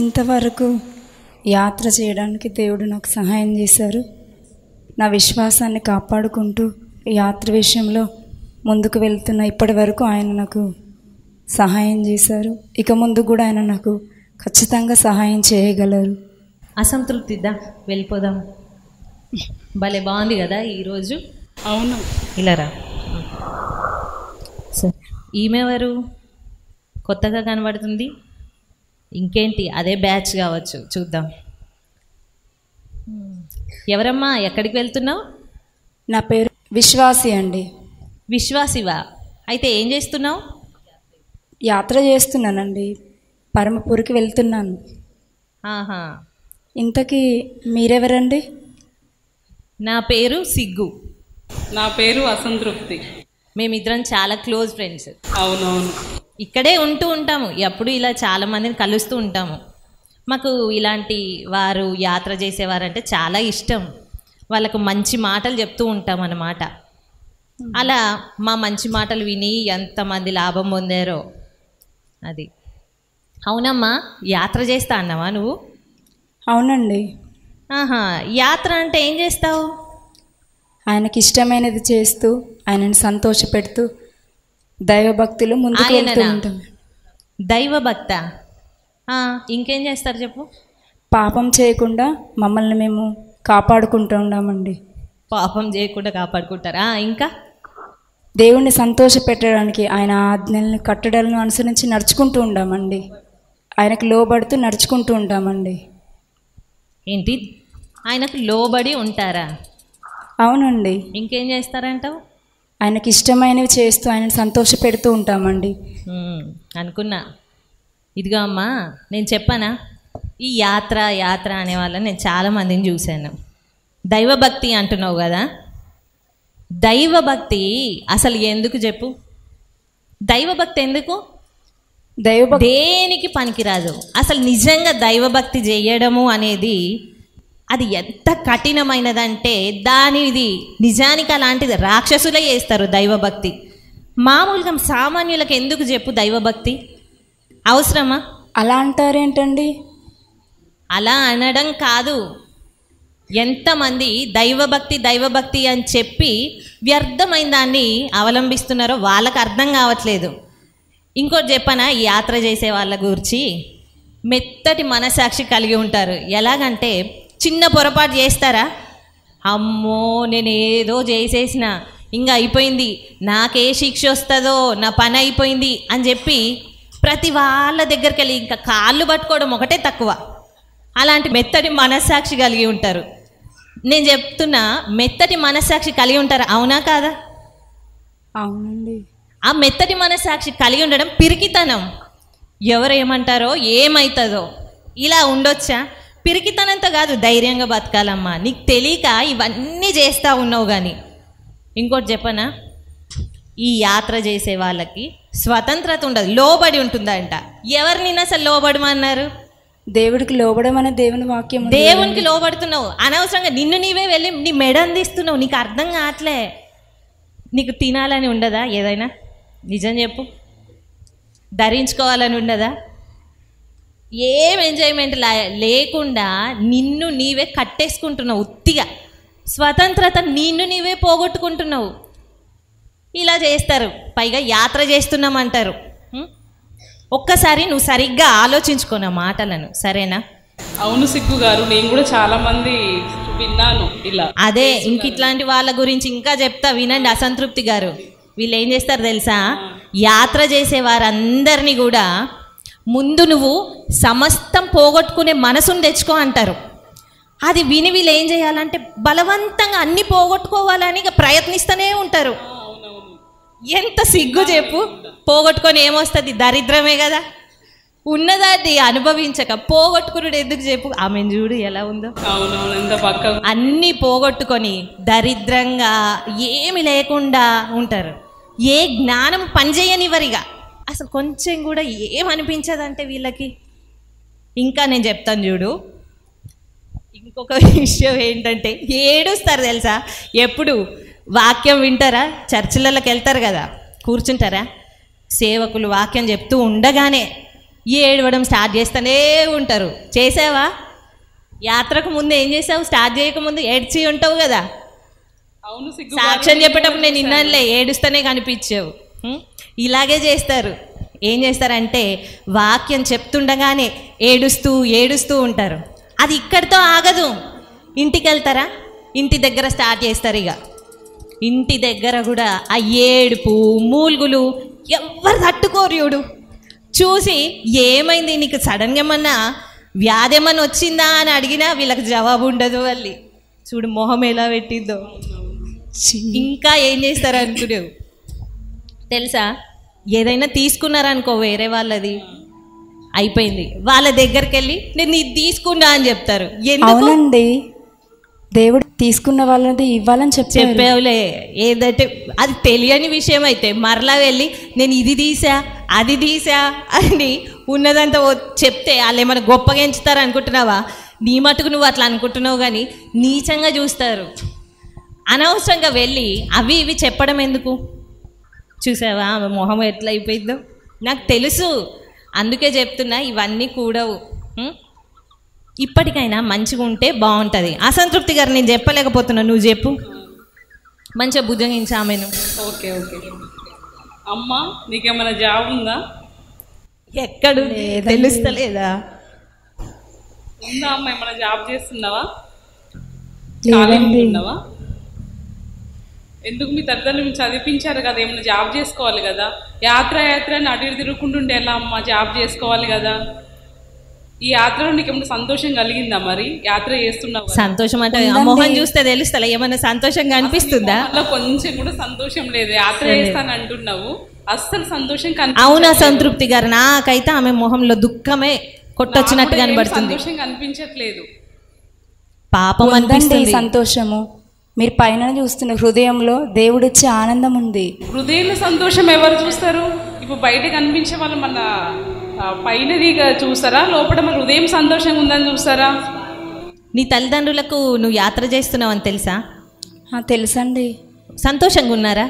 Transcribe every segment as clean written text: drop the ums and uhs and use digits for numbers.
ఇంతవరకు యాత్ర చేయడానికి దేవుడు నాకు సహాయం చేశారు. నా విశ్వాసాన్ని కాపాడుకుంటూ యాత్ర విషయంలో ముందుకు వెళ్తున్న ఇప్పటి వరకు ఆయన నాకు సహాయం చేశారు. ఇక ముందు కూడా ఆయన నాకు ఖచ్చితంగా సహాయం చేయగలరు. అసంతృప్తిద్దా వెళ్ళిపోదాం. భలే బాగుంది కదా ఈరోజు. అవును, ఇలారా సరే. ఈమెవరు కొత్తగా కనబడుతుంది? ఇంకేంటి అదే బ్యాచ్ కావచ్చు, చూద్దాం. ఎవరమ్మా, ఎక్కడికి వెళ్తున్నావు? నా పేరు విశ్వాసి అండి. విశ్వాసివా? అయితే ఏం చేస్తున్నావు? యాత్ర చేస్తున్నానండి, పరమపూరికి వెళ్తున్నాను. ఆహా. ఇంతకీ మీరెవరండి? నా పేరు సిగ్గు. నా పేరు అసంతృప్తి. మేమిద్దరం చాలా క్లోజ్ ఫ్రెండ్స్. అవునవును, ఇక్కడే ఉంటూ ఉంటాము, ఎప్పుడు ఇలా చాలామందిని కలుస్తూ ఉంటాము. మాకు ఇలాంటి వారు యాత్ర చేసేవారంటే చాలా ఇష్టం. వాళ్ళకు మంచి మాటలు చెప్తూ ఉంటాం అన్నమాట. అలా మా మంచి మాటలు విని ఎంతమంది లాభం పొందారో. అది అవునమ్మా, యాత్ర చేస్తా అన్నావా నువ్వు? అవునండి. ఆహా, యాత్ర అంటే ఏం చేస్తావు? ఆయనకి ఇష్టమైనది చేస్తూ ఆయనని సంతోషపెడుతూ దైవభక్తులు ముందుకు వెళ్తూ ఉంటాం. దైవభక్త, ఇంకేం చేస్తారు చెప్పు? పాపం చేయకుండా మమ్మల్ని మేము కాపాడుకుంటూ ఉన్నామండి. పాపం చేయకుండా కాపాడుకుంటారా? ఇంకా దేవుణ్ణి సంతోషపెట్టడానికి ఆయన ఆజ్ఞల్ని కట్టడలను అనుసరించి నడుచుకుంటూ ఉంటామండి. ఆయనకు లోబడుతూ నడుచుకుంటూ ఉంటామండి. ఏంటి, ఆయనకు లోబడి ఉంటారా? అవునండి. ఇంకేం చేస్తారంటావు? ఆయనకి ఇష్టమైనవి చేస్తూ ఆయనను సంతోషపెడుతూ ఉంటామండి. అనుకున్నా. ఇదిగో అమ్మా, నేను చెప్పానా, ఈ యాత్ర యాత్ర అనే వాళ్ళని నేను చాలామందిని చూశాను. దైవభక్తి అంటున్నావు కదా, దైవభక్తి అసలు ఎందుకు చెప్పు? దైవభక్తి ఎందుకు? దైవభక్తి దేనికి పనికిరాదు. అసలు నిజంగా దైవభక్తి చేయడము అనేది అది ఎంత కఠినమైనదంటే దానిది నిజానికి అలాంటిది రాక్షసులే చేస్తారు దైవభక్తి. మామూలుగా సామాన్యులకు ఎందుకు చెప్పు దైవభక్తి? అవసరమా? అలా అంటారేంటండి? అలా అనడం కాదు, ఎంతమంది దైవభక్తి దైవభక్తి అని చెప్పి వ్యర్థమైన దాన్ని అవలంబిస్తున్నారో వాళ్ళకు అర్థం కావట్లేదు. ఇంకోటి చెప్పనా, ఈ యాత్ర చేసే వాళ్ళ గురించి, మెత్తటి మనసాక్షి కలిగి ఉంటారు. ఎలాగంటే చిన్న పొరపాటు చేస్తారా, అమ్మో నేను ఏదో చేసేసిన ఇంకా అయిపోయింది, నాకే శిక్ష వస్తుందో, నా పని అయిపోయింది అని చెప్పి ప్రతి వాళ్ళ దగ్గరికి వెళ్ళి ఇంకా కాళ్ళు పట్టుకోవడం ఒకటే తక్కువ. అలాంటి మెత్తటి మనస్సాక్షి కలిగి ఉంటారు. నేను చెప్తున్నా, మెత్తటి మనస్సాక్షి కలిగి ఉంటారు, అవునా కాదా? అవునండి. ఆ మెత్తటి మనస్సాక్షి కలిగి ఉండడం పిరికితనం. ఎవరు ఏమంటారో ఏమవుతుందో ఇలా ఉండొచ్చా? పిరికితనంతో కాదు, ధైర్యంగా బతకాలమ్మా. నీకు తెలియక ఇవన్నీ చేస్తూ ఉన్నావు. కానీ ఇంకోటి చెప్పనా, ఈ యాత్ర చేసే వాళ్ళకి స్వతంత్రత ఉండదు, లోబడి ఉంటుందంట. ఎవరిని అసలు లోబడమన్నారు? దేవుడికి లోబడం అనే దేవుని వాక్యం. దేవునికి లోబడుతున్నావు, అనవసరంగా నిన్ను నీవే వెళ్ళి నీ మెడ అందిస్తున్నావు. నీకు అర్థం కావట్లే. నీకు తినాలని ఉండదా? ఏదైనా నిజం చెప్పు. ధరించుకోవాలని ఉండదా? ఏం ఎంజాయ్మెంట్ లేకుండా నిన్ను నీవే కట్టేసుకుంటున్నావు ఉత్తిగా. స్వతంత్రత నిన్ను నీవే పోగొట్టుకుంటున్నావు. ఇలా చేస్తారు, పైగా యాత్ర చేస్తున్నామంటారు. ఒక్కసారి నువ్వు సరిగ్గా ఆలోచించుకున్న మాటలను, సరేనా? అవును సిగ్గు గారు, నేను కూడా చాలా మంది విన్నాను ఇలా. అదే, ఇంక ఇట్లాంటి వాళ్ళ గురించి ఇంకా చెప్తా వినండి. అసంతృప్తి గారు, వీళ్ళు ఏం చేస్తారు తెలుసా? యాత్ర చేసే వారందరినీ కూడా ముందు నువ్వు సమస్తం పోగొట్టుకునే మనసును తెచ్చుకో అంటారు. అది విని వీళ్ళు ఏం చేయాలంటే బలవంతంగా అన్ని పోగొట్టుకోవాలని ప్రయత్నిస్తూనే ఉంటారు. ఎంత సిగ్గు చెప్పు. పోగొట్టుకొని ఏమొస్తుంది? దరిద్రమే కదా. ఉన్నదాన్ని అనుభవించక పోగొట్టుకున్నాడు ఎందుకు చెప్పు? ఆమెను చూడు ఎలా ఉందో. అన్నీ పోగొట్టుకొని దరిద్రంగా ఏమి లేకుండా ఉంటారు. ఏ జ్ఞానం పనిచేయనివరిగా, అసలు కొంచెం కూడా ఏమనిపించదంటే వీళ్ళకి. ఇంకా నేను చెప్తాను చూడు. ఇంకొక విషయం ఏంటంటే, ఏడుస్తారు తెలుసా? ఎప్పుడు వాక్యం వింటారా? చర్చిలలోకి వెళ్తారు కదా, కూర్చుంటారా? సేవకులు వాక్యం చెప్తూ ఉండగానే ఏడవడం స్టార్ట్ చేస్తూనే ఉంటారు. చేసావా? యాత్రకు ముందు ఏం చేసావు? స్టార్ట్ చేయకముందు ఏడ్చి ఉంటావు కదా. అవును, సాక్ష్యం చెప్పేటప్పుడు నేను ఇన్నానులే, ఏడుస్తూనే కనిపించావు. ఇలాగే చేస్తారు. ఏం చేస్తారంటే వాక్యం చెప్తుండగానే ఏడుస్తూ ఏడుస్తూ ఉంటారు. అది ఇక్కడితో ఆగదు. ఇంటికి వెళ్తారా, ఇంటి దగ్గర స్టార్ట్ చేస్తారు. ఇక ఇంటి దగ్గర కూడా ఆ ఏడుపు మూలుగులు ఎవ్వరు తట్టుకోరు. చూసి ఏమైంది నీకు, సడన్గా ఏమన్నా వ్యాధి ఏమన్నా వచ్చిందా అని అడిగినా వీళ్ళకి జవాబు ఉండదు. వాళ్ళి చూడు మొహం ఎలా పెట్టిందో. ఇంకా ఏం చేస్తారు అనుకునేవు తెలుసా? ఏదైనా తీసుకున్నారనుకో వేరే వాళ్ళది, అయిపోయింది. వాళ్ళ దగ్గరికి వెళ్ళి నేను ఇది తీసుకున్నా అని చెప్తారు. అవునండి, దేవుడు తీసుకున్న వాళ్ళది ఇవ్వాలని చెప్పేవులే. ఏదంటే అది తెలియని విషయం అయితే మరలా వెళ్ళి నేను ఇది తీసా అది తీసా అని ఉన్నదంతా చెప్తే వాళ్ళు ఏమైనా గొప్పగా ఎంచుతారు అనుకుంటున్నావా? నీ మటుకు నువ్వు అట్లా అనుకుంటున్నావు, కానీ నీచంగా చూస్తారు. అనవసరంగా వెళ్ళి అవి ఇవి చెప్పడం ఎందుకు? చూసావా ఆమె మొహం ఎట్లా అయిపోయిందో? నాకు తెలుసు, అందుకే చెప్తున్నా ఇవన్నీ కూడవు. ఇప్పటికైనా మంచిగా ఉంటే బాగుంటుంది. అసంతృప్తి గారు నేను చెప్పలేకపోతున్నా, నువ్వు చెప్పు. మంచిగా భుజగించు ఆమెను. Okay okay. అమ్మా నీకేమైనా జాబ్ ఉందా? ఎక్కడు తెలుస్తలేదా? ఉందా అమ్మ? ఏమైనా జాబ్ చేస్తున్నావా? ఉన్నావా? ఎందుకు? మీ తల్లిదండ్రులు చదివించారు కదా, ఏమైనా జాబ్ చేసుకోవాలి కదా. యాత్ర అని అటు ఇటు తిరుగుకుంటుండే ఎలా అమ్మ? జాబ్ చేసుకోవాలి కదా. ఈ యాత్రలో నీకు ఏమైనా సంతోషం కలిగిందా? మరి యాత్ర చేస్తున్నావు, సంతోషం అంటే మొహం చూస్తే తెలుస్తలే, ఏమైనా సంతోషంగా అనిపిస్తుందా? అట్లా కొంచెం కూడా సంతోషం లేదు. యాత్ర చేస్తాను అంటున్నావు, అస్సలు సంతోషం అవునా సంతృప్తి గారు? నాకైతే ఆమె మొహంలో దుఃఖమే కొట్టొచ్చినట్టు కనబడుతుంది. సంతోషం కనిపించట్లేదు, పాపం అనిపిస్తుంది. సంతోషము మీరు పైన చూస్తున్న హృదయంలో దేవుడిచ్చే ఆనందం ఉంది. హృదయంలో సంతోషం ఎవరు చూస్తారు? ఇప్పుడు బయట కనిపించే వాళ్ళు మన పైనది చూస్తారా, లోపల మన హృదయం సంతోషంగా ఉందని చూస్తారా? నీ తల్లిదండ్రులకు నువ్వు యాత్ర చేస్తున్నావు అని తెలుసా? తెలుసండి. సంతోషంగా ఉన్నారా?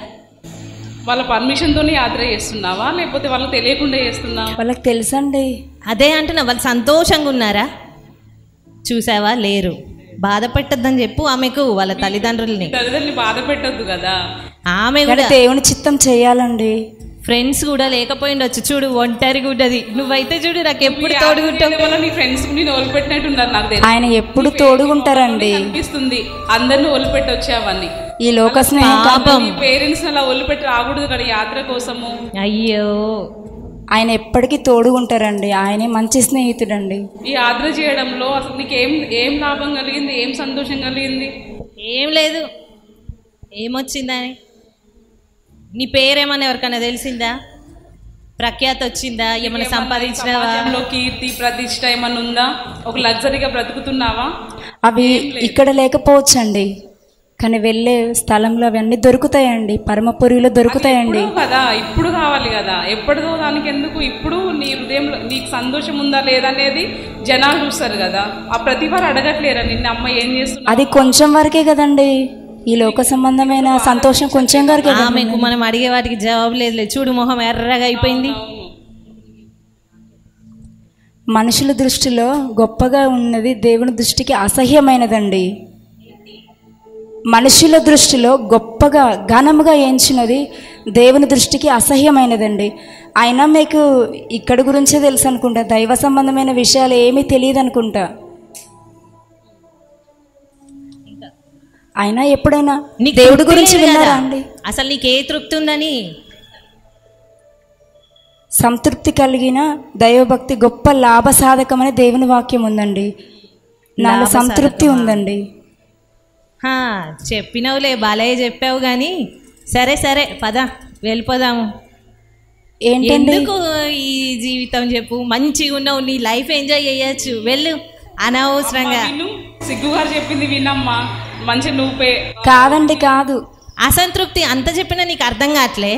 వాళ్ళ పర్మిషన్తోనే యాత్ర చేస్తున్నావా, లేకపోతే వాళ్ళకి తెలియకుండా చేస్తున్నావా? వాళ్ళకి తెలుసండి. అదే అంటున్నా, వాళ్ళు సంతోషంగా ఉన్నారా? చూసావా? లేరు. బాధ పెట్టద్దని చెప్పు ఆమెకు, వాళ్ళ తల్లిదండ్రులని బాధ పెట్టద్దు కదా. ఆమె కూడా దేవుని చిత్తం చేయాలండి. ఫ్రెండ్స్ కూడా లేకపోయిండొచ్చు. చూడు ఒంటరిగా ఉండదు. నువ్వైతే చూడు నాకు ఎప్పుడు తోడుగుంటావు. నీ ఫ్రెండ్స్ వదిలిపెట్టినట్టున్నారు నాకు తెలియదు. ఆయన ఎప్పుడు తోడుగుంటారండి అనిపిస్తుంది. అందరిని వదిలిపెట్టి వచ్చావని ఈ లోక స్నేహం. పేరెంట్స్ అలా వదిలిపెట్టి రాకూడదు కదా యాత్ర కోసము. అయ్యో, ఆయన ఎప్పటికీ తోడుగుంటారండి. ఆయనే మంచి స్నేహితుడండి. ఈ యాత్ర చేయడంలో అసలు నీకు ఏం లాభం కలిగింది? ఏం సంతోషం కలిగింది? ఏం లేదు. ఏమొచ్చిందని? నీ పేరేమన్నా ఎవరికైనా తెలిసిందా? ప్రఖ్యాతి వచ్చిందా? ఏమైనా సంపాదించినావా? కీర్తి ప్రతిష్ట ఏమన్నా ఉందా? ఒక లగ్జరీగా బ్రతుకుతున్నావా? అవి ఇక్కడ లేకపోవచ్చండి, కానీ వెళ్ళే స్థలంలో అవన్నీ దొరుకుతాయండి. పరమపురిలో దొరుకుతాయండి కదా. ఇప్పుడు కావాలి కదా, ఎప్పటిదో దానికి ఎందుకు? ఇప్పుడు నీ హృదయంలో నీకు సంతోషం ఉందా లేదా అనేది జనాలు చూస్తారు కదా. ఆ ప్రతి వారు అడగట్లేరా నిన్న అమ్మ ఏం చేస్తున్నా? అది కొంచెం వరకే కదండి. ఈ లోక సంబంధమైన సంతోషం కొంచెం వరకే. ఆమెకు మనం అడిగే వాటికి జవాబు లేదు. చూడు మొహం ఎర్రగా అయిపోయింది. మనుషుల దృష్టిలో గొప్పగా ఉన్నది దేవుని దృష్టికి అసహ్యమైనదండి. మనుషుల దృష్టిలో గొప్పగా ఘనముగా ఎంచినది దేవుని దృష్టికి అసహ్యమైనదండి. అయినా మీకు ఇక్కడ గురించే తెలుసు అనుకుంటా, దైవ సంబంధమైన విషయాలు ఏమీ తెలియదు అనుకుంటా. అయినా ఎప్పుడైనా దేవుడి గురించి విన్నారా అండి? అసలు నీకు ఏ తృప్తి ఉందని? సంతృప్తి కలిగిన దైవభక్తి గొప్ప లాభ సాధకమని దేవుని వాక్యం ఉందండి. నాలో సంతృప్తి ఉందండి. చెప్పినావులే, బాలయ్య చెప్పావు కానీ సరే సరే పద వెళ్ళిపోదాము. ఎందుకు ఈ జీవితం చెప్పు? మంచిగా ఉన్నావు, నీ లైఫ్ ఎంజాయ్ చేయొచ్చు, వెళ్ళు. అనవసరంగా సిగ్గుగారు చెప్పింది వినమ్మా, మంచి నువ్వు కాదండి. కాదు, అసంతృప్తి అంత చెప్పినా నీకు అర్థం కావట్లే.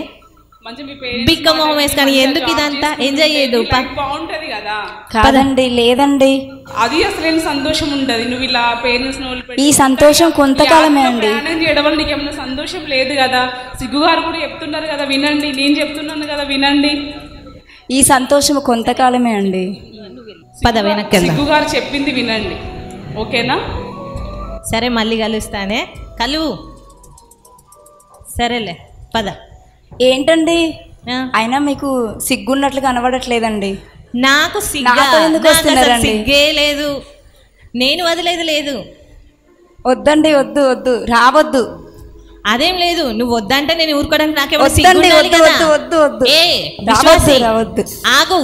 బిక్క మొహం వేసుకొని ఎందుకు ఇదంతా ఎంజాయ్ చేయదు? బాగుంటది కదా. కాదండి, లేదండి, అది అసలు సంతోషం ఉండదు. నువ్వు ఇలా పేరెంట్స్ ఈ సంతోషం కొంతకాలమే అండి. ప్రయాణం చేయడం వల్ల నీకు ఏమైనా సంతోషం లేదు కదా. సిగ్గుగారు కూడా చెప్తున్నారు కదా, వినండి. నేను చెప్తున్నాను కదా, వినండి. ఈ సంతోషం కొంతకాలమే అండి. పద వెనక్కి సిగ్గు గారు చెప్పింది వినండి, ఓకేనా? సరే మళ్ళీ కలుస్తానే, కలువు. సరేలే పద. ఏంటండి ఆ, అయినా మీకు సిగ్గున్నట్లు కనబడట్లేదండి. నాకు నాతో ఎందుకు వస్తున్నారండి? సిగ్గే లేదు, నేను వదిలేదు లేదు. వద్దండి, వద్దు వద్దు, రావద్దు. అదేం లేదు, నువ్వు వద్దంటే నేను ఊరుకోవడానికి నాకేమో వద్దండి, సిగ్గు ఉండాలి వద్దు కదా. వద్దు వద్దు వద్దు. ఏ రావద్దు, విశ్వాసి, రావద్దు. ఆగు.